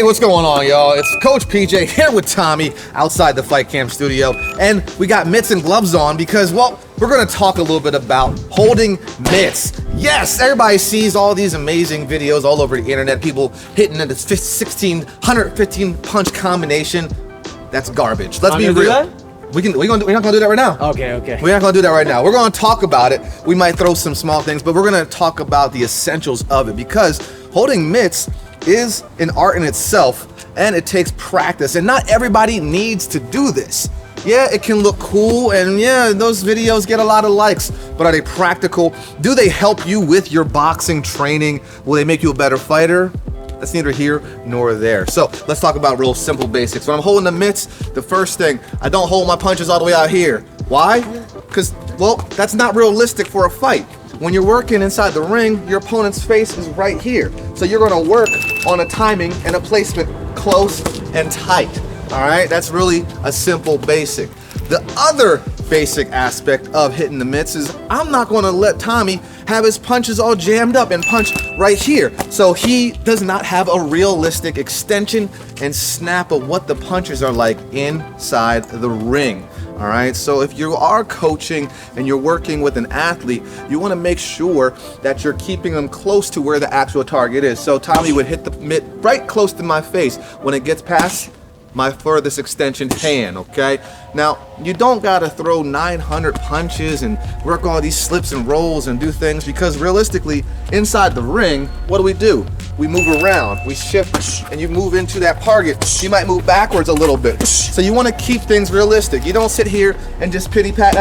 Hey, what's going on, y'all? It's Coach PJ here with Tommy outside the Fight Camp studio, and we got mitts and gloves on because, well, we're going to talk a little bit about holding mitts. Yes, everybody sees all these amazing videos all over the internet, people hitting the 115 punch combination. That's garbage. Let's be real. We're not gonna do that right now. Okay. We're not gonna do that right now. We're gonna talk about it. We might throw some small things, but we're gonna talk about the essentials of it because holding mitts is an art in itself, and it takes practice, and not everybody needs to do this. Yeah, it can look cool, and yeah, those videos get a lot of likes, but are they practical? Do they help you with your boxing training? Will they make you a better fighter? That's neither here nor there. So let's talk about real simple basics. When I'm holding the mitts, the first thing, I don't hold my punches all the way out here. Why? Because, well, that's not realistic for a fight. When you're working inside the ring, your opponent's face is right here. So you're gonna work on a timing and a placement close and tight. All right, that's really a simple basic. The other basic aspect of hitting the mitts is I'm not gonna let Tommy have his punches all jammed up and punch right here. So he does not have a realistic extension and snap of what the punches are like inside the ring. All right, so if you are coaching and you're working with an athlete, you want to make sure that you're keeping them close to where the actual target is. So Tommy would hit the mitt right close to my face. When it gets past my furthest extension hand, okay? Now, you don't gotta throw 900 punches and work all these slips and rolls and do things, because realistically, inside the ring, what do? We move around, we shift, and you move into that target. You might move backwards a little bit. So you wanna keep things realistic. You don't sit here and just pity-pat,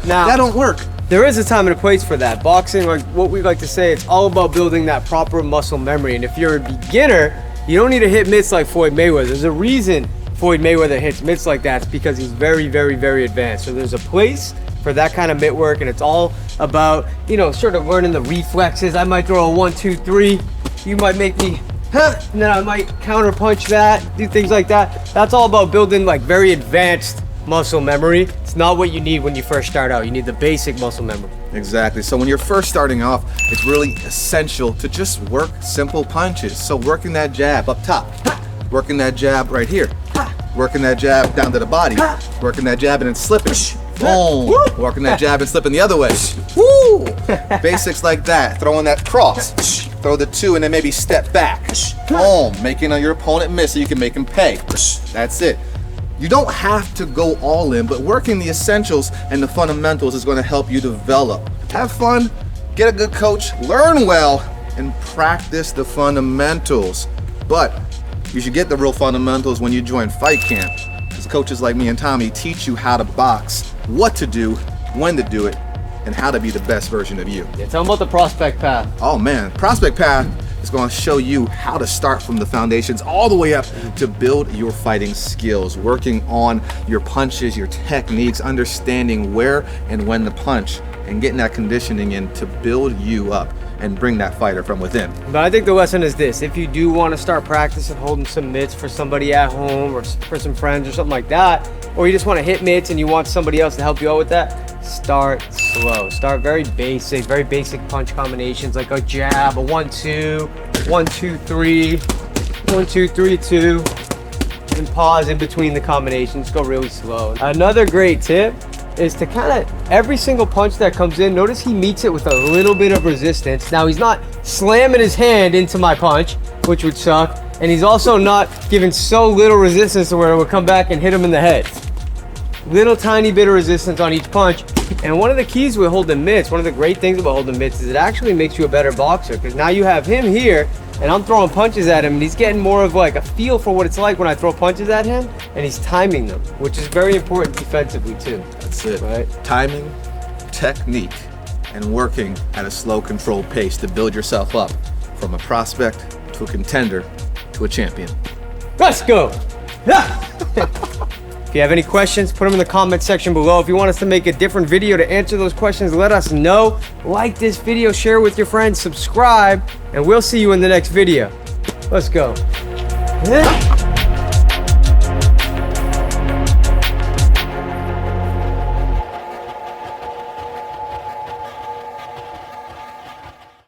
Now, that don't work. there is a time and a place for that. Boxing, like what we like to say, it's all about building that proper muscle memory. And if you're a beginner, you don't need to hit mitts like Floyd Mayweather. There's a reason Floyd Mayweather hits mitts like that. It's because he's very, very, very advanced. So there's a place for that kind of mitt work, and it's all about, you know, sort of learning the reflexes. I might throw a 1, 2, 3. You might make me, and then I might counter punch that, do things like that. That's all about building like very advanced muscle memory. It's not what you need when you first start out. You need the basic muscle memory. Exactly. So when you're first starting off, it's really essential to just work simple punches. So working that jab up top, working that jab right here, working that jab down to the body, working that jab and then slipping, boom, working that jab and slipping the other way. Woo! Basics like that. Throwing that cross, throw the two and then maybe step back, boom, making your opponent miss so you can make him pay. That's it. You don't have to go all in, but working the essentials and the fundamentals is going to help you develop. Have fun, get a good coach, learn well, and practice the fundamentals. But you should get the real fundamentals when you join Fight Camp, because coaches like me and Tommy teach you how to box, what to do, when to do it, and how to be the best version of you. Yeah, tell them about the Prospect Path. Oh man, Prospect Path is going to show you how to start from the foundations all the way up to build your fighting skills, working on your punches, your techniques, understanding where and when to punch, and getting that conditioning in to build you up and bring that fighter from within. But I think the lesson is this: if you do want to start practicing holding some mitts for somebody at home or for some friends or something like that, or you just want to hit mitts and you want somebody else to help you out with that, start slow. Start very basic punch combinations like a jab, a 1, 2, 1, 2, 3, 1, 2, 3, 2, and pause in between the combinations. Go really slow. Another great tip is to kind of, every single punch that comes in, notice he meets it with a little bit of resistance. Now, he's not slamming his hand into my punch, which would suck, and he's also not giving so little resistance to where it would come back and hit him in the head. Little tiny bit of resistance on each punch. And one of the keys with holding mitts, one of the great things about holding mitts, is it actually makes you a better boxer, because now you have him here and I'm throwing punches at him and he's getting more of like a feel for what it's like when I throw punches at him, and he's timing them, which is very important defensively too. That's it. Right? Timing, technique, and working at a slow, controlled pace to build yourself up from a prospect to a contender to a champion. Let's go. If you have any questions, put them in the comment section below. If you want us to make a different video to answer those questions, let us know. Like this video, share with your friends, subscribe, and we'll see you in the next video. Let's go.